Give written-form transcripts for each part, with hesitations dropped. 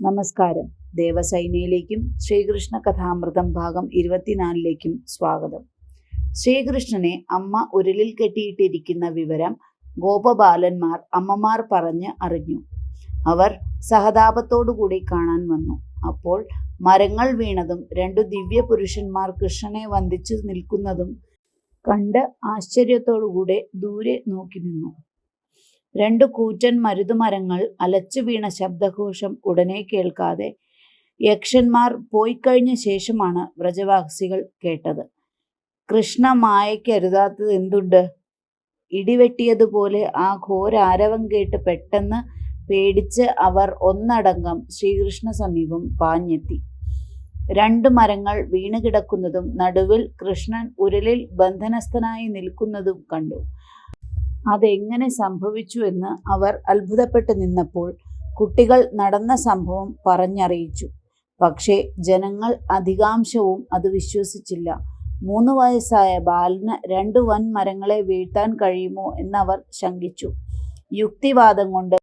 നമസ്കാരം. ദേവസൈനയിലേക്കും ശ്രീകൃഷ്ണ കഥാമൃതം ഭാഗം 24ലേക്കും സ്വാഗതം. ശ്രീകൃഷ്ണനെ അമ്മ ഉരലിൽ കെട്ടിയിട്ടിരിക്കുന്ന വിവരം ഗോപബാലന്മാർ അമ്മമാർ പറഞ്ഞ് അറിഞ്ഞു. അവർ സഹതാപത്തോടുകൂടി കാണാൻ വന്നു. അപ്പോൾ മരങ്ങൾ വീണതും 2 ദിവ്യ പുരുഷന്മാർ കൃഷ്ണനെ വന്ദിച്ചു നിൽക്കുന്നതും കണ്ട് ആശ്ചര്യത്തോടുകൂടെ ദൂരെ നോക്കി നിന്നു. 2 കൂറ്റൻ മരുതുമരങ്ങൾ അലച്ചു വീണ ശബ്ദഘോഷം ഉടനെ കേൾക്കാതെ യക്ഷന്മാർ പോയിക്കഴിഞ്ഞ ശേഷമാണ് വ്രജവാസികൾ കേട്ടത്. കൃഷ്ണ മായയ്ക്കരുതാത്തത് എന്തുണ്ട്? ഇടിവെട്ടിയതുപോലെ ആ ഘോരാരവം കേട്ട് പെട്ടെന്ന് പേടിച്ച് അവർ ഒന്നടങ്കം ശ്രീകൃഷ്ണ സമീപം പാഞ്ഞെത്തി. 2 മരങ്ങൾ വീണുകിടക്കുന്നതും നടുവിൽ കൃഷ്ണൻ ഉരലിൽ ബന്ധനസ്ഥനായി നിൽക്കുന്നതും കണ്ടു. അതെങ്ങനെ സംഭവിച്ചു എന്ന് അവർ അത്ഭുതപ്പെട്ടു നിന്നപ്പോൾ കുട്ടികൾ നടന്ന സംഭവം പറഞ്ഞറിയിച്ചു. പക്ഷേ ജനങ്ങൾ അധികാംശവും അത് വിശ്വസിച്ചില്ല. 3 വയസ്സായ ബാലന് 2 വൻ മരങ്ങളെ വീഴ്ത്താൻ കഴിയുമോ എന്നവർ ശങ്കിച്ചു. യുക്തിവാദം കൊണ്ട്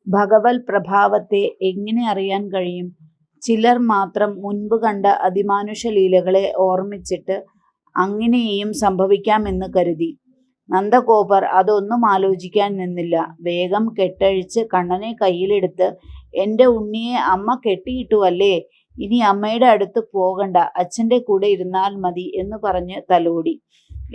ഭഗവത് പ്രഭാവത്തെ എങ്ങനെ അറിയാൻ കഴിയും? ചിലർ മാത്രം മുൻപ് കണ്ട അതിമാനുഷ ലീലകളെ ഓർമ്മിച്ചിട്ട് അങ്ങനെയും സംഭവിക്കാമെന്ന് കരുതി. നന്ദഗോപർ അതൊന്നും ആലോചിക്കാൻ നിന്നില്ല. വേഗം കെട്ടഴിച്ച് കണ്ണനെ കയ്യിലെടുത്ത്, എൻ്റെ ഉണ്ണിയെ അമ്മ കെട്ടിയിട്ടുവല്ലേ, ഇനി അമ്മയുടെ അടുത്ത് പോകണ്ട, അച്ഛൻ്റെ കൂടെ ഇരുന്നാൽ മതി എന്ന് പറഞ്ഞ് തലോടി.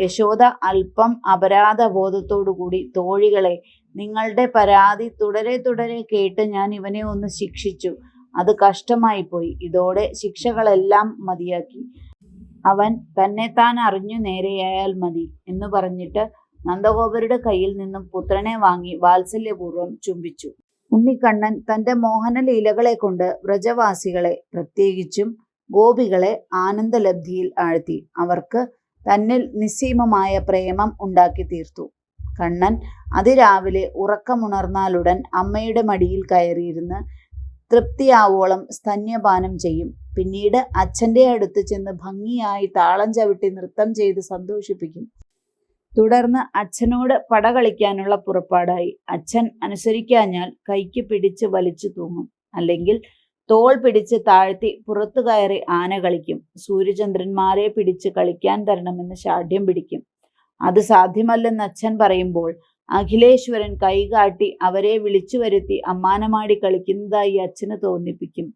യശോദ അല്പം അപരാധബോധത്തോടുകൂടി, തോഴികളെ, നിങ്ങളുടെ പരാതി തുടരെ കേട്ട് ഞാൻ ഇവനെ ഒന്ന് ശിക്ഷിച്ചു. അത് കഷ്ടമായിപ്പോയി. ഇതോടെ ശിക്ഷകളെല്ലാം മതിയാക്കി. അവൻ തന്നെത്താൻ അറിഞ്ഞു നേരെയായാൽ മതി എന്ന് പറഞ്ഞിട്ട് നന്ദഗോപരുടെ കയ്യിൽ നിന്നും പുത്രനെ വാങ്ങി വാത്സല്യപൂർവ്വം ചുംബിച്ചു. ഉണ്ണിക്കണ്ണൻ തൻ്റെ മോഹനലീലകളെ കൊണ്ട് വ്രജവാസികളെ, പ്രത്യേകിച്ചും ഗോപികളെ ആനന്ദലബ്ധിയിൽ ആഴ്ത്തി. അവർക്ക് തന്നിൽ നിസ്സീമമായ പ്രേമം ഉണ്ടാക്കി തീർത്തു. കണ്ണൻ അതിരാവിലെ ഉറക്കമുണർന്നാലുടൻ അമ്മയുടെ മടിയിൽ കയറിയിരുന്ന് തൃപ്തിയാവോളം സ്തന്യപാനം ചെയ്യും. പിന്നീട് അച്ഛൻ്റെ അടുത്ത് ചെന്ന് ഭംഗിയായി താളം ചവിട്ടി നൃത്തം ചെയ്ത് സന്തോഷിപ്പിക്കും. തുടർന്ന് അച്ഛനോട് പടകളിക്കാനുള്ള പുറപ്പാടായി. അച്ഛൻ അനുസരിക്കാഞ്ഞാൽ കൈക്ക് പിടിച്ച് വലിച്ചു തൂങ്ങും, അല്ലെങ്കിൽ തോൾ പിടിച്ച് താഴ്ത്തി പുറത്തു കയറി ആന കളിക്കും. സൂര്യചന്ദ്രന്മാരെ പിടിച്ച് കളിക്കാൻ തരണമെന്ന് ശാഠ്യം പിടിക്കും. അത് സാധ്യമല്ലെന്ന് അച്ഛൻ പറയുമ്പോൾ അഖിലേശ്വരൻ കൈകാട്ടി അവരെ വിളിച്ചു വരുത്തി അമ്മാനമാടി കളിക്കുന്നതായി അച്ഛന് തോന്നിപ്പിക്കും.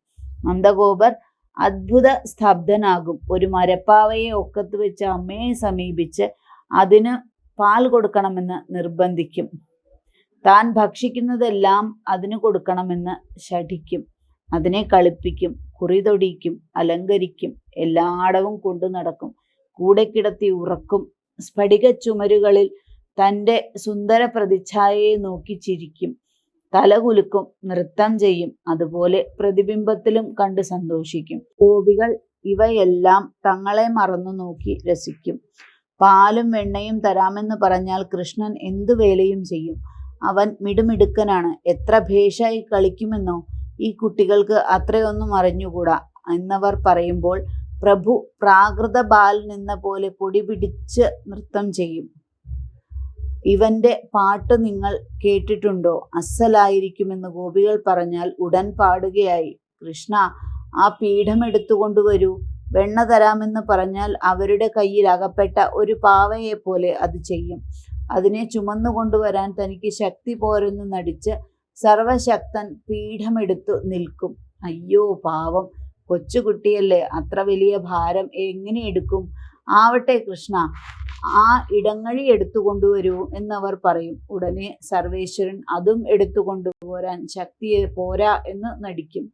നന്ദഗോപർ അത്ഭുത സ്തബ്ധനാകും. ഒരു മരപ്പാവയെ ഒക്കത്ത് വെച്ച് അമ്മയെ സമീപിച്ച് അതിന് പാൽ കൊടുക്കണമെന്ന് നിർബന്ധിക്കും. താൻ ഭക്ഷിക്കുന്നതെല്ലാം അതിന് കൊടുക്കണമെന്ന് ശഠിക്കും. അതിനെ കളിപ്പിക്കും, കുറിതൊടിക്കും, അലങ്കരിക്കും, എല്ലായിടവും കൊണ്ടു നടക്കും. കൂടെ കിടത്തി ഉറക്കും. സ്ഫടിക ചുമരുകളിൽ തൻ്റെ സുന്ദര പ്രതിച്ഛായയെ നോക്കി ചിരിക്കും, തലകുലുക്കും, നൃത്തം ചെയ്യും. അതുപോലെ പ്രതിബിംബത്തിലും കണ്ട് സന്തോഷിക്കും. ഗോപികൾ ഇവയെല്ലാം തങ്ങളെ മറന്നു നോക്കി രസിക്കും. പാലും വെണ്ണയും തരാമെന്ന് പറഞ്ഞാൽ കൃഷ്ണൻ എന്തു വേലയും ചെയ്യും. അവൻ മിടുമിടുക്കനാണ്. എത്ര ഭേഷായി കളിക്കുമെന്നോ ഈ കുട്ടികൾക്ക് അത്രയൊന്നും അറിഞ്ഞുകൂടാ എന്നവർ പറയുമ്പോൾ പ്രഭു പ്രാകൃത ബാലനെന്ന പോലെ പൊടി പിടിച്ച് നൃത്തം ചെയ്യും. ഇവന്റെ പാട്ട് നിങ്ങൾ കേട്ടിട്ടുണ്ടോ? അസ്സലായിരിക്കുമെന്ന് ഗോപികൾ പറഞ്ഞാൽ ഉടൻ പാടുകയായി. കൃഷ്ണ, ആ പീഠം എടുത്തുകൊണ്ടുവരൂ. വെണ്ണ തരാമെന്ന് പറഞ്ഞാൽ അവരുടെ കയ്യിൽ അകപ്പെട്ട ഒരു പാവയെ പോലെ അത് ചെയ്യും. അതിനെ ചുമന്നു കൊണ്ടുവരാൻ തനിക്ക് ശക്തി പോരെന്ന് നടിച്ച് സർവശക്തൻ പീഠമെടുത്തു നിൽക്കും. അയ്യോ പാവം കൊച്ചുകുട്ടിയല്ലേ, അത്ര വലിയ ഭാരം എങ്ങനെ എടുക്കും? ആവട്ടെ കൃഷ്ണ, ആ ഇടങ്ങഴി എടുത്തുകൊണ്ടുവരൂ എന്നവർ പറയും. ഉടനെ സർവേശ്വരൻ അതും എടുത്തുകൊണ്ടുപോരാൻ ശക്തിയെ പോരാ എന്ന് നടിക്കും.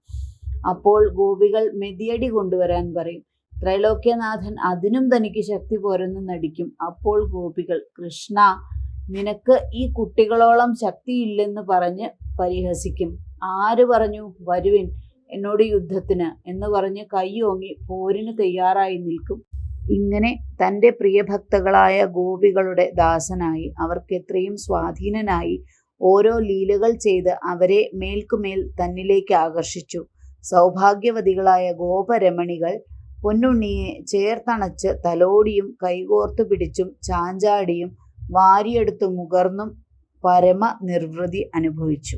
അപ്പോൾ ഗോപികൾ മെതിയടി കൊണ്ടുവരാൻ പറയും. ത്രൈലോക്യനാഥൻ അതിനും തനിക്ക് ശക്തി പോരെന്ന് നടിക്കും. അപ്പോൾ ഗോപികൾ, കൃഷ്ണ, നിനക്ക് ഈ കുട്ടികളോളം ശക്തിയില്ലെന്ന് പറഞ്ഞ് പരിഹസിക്കും. ആര് പറഞ്ഞു? വരുവിൻ എന്നോട് യുദ്ധത്തിന് എന്ന് പറഞ്ഞ് കൈയോങ്ങി പോരിന് തയ്യാറായി നിൽക്കും. ഇങ്ങനെ തൻ്റെ പ്രിയഭക്തകളായ ഗോപികളുടെ ദാസനായി, അവർക്കെത്രയും സ്വാധീനനായി ഓരോ ലീലകൾ ചെയ്ത് അവരെ മേൽക്കുമേൽ തന്നിലേക്ക് ആകർഷിച്ചു. സൗഭാഗ്യവതികളായ ഗോപരമണികൾ പൊന്നുണ്ണിയെ ചേർത്തണച്ച് തലോടിയും കൈകോർത്തു പിടിച്ചും ചാഞ്ചാടിയും വാരിയെടുത്തു മുകർന്നും പരമ നിർവൃതി അനുഭവിച്ചു.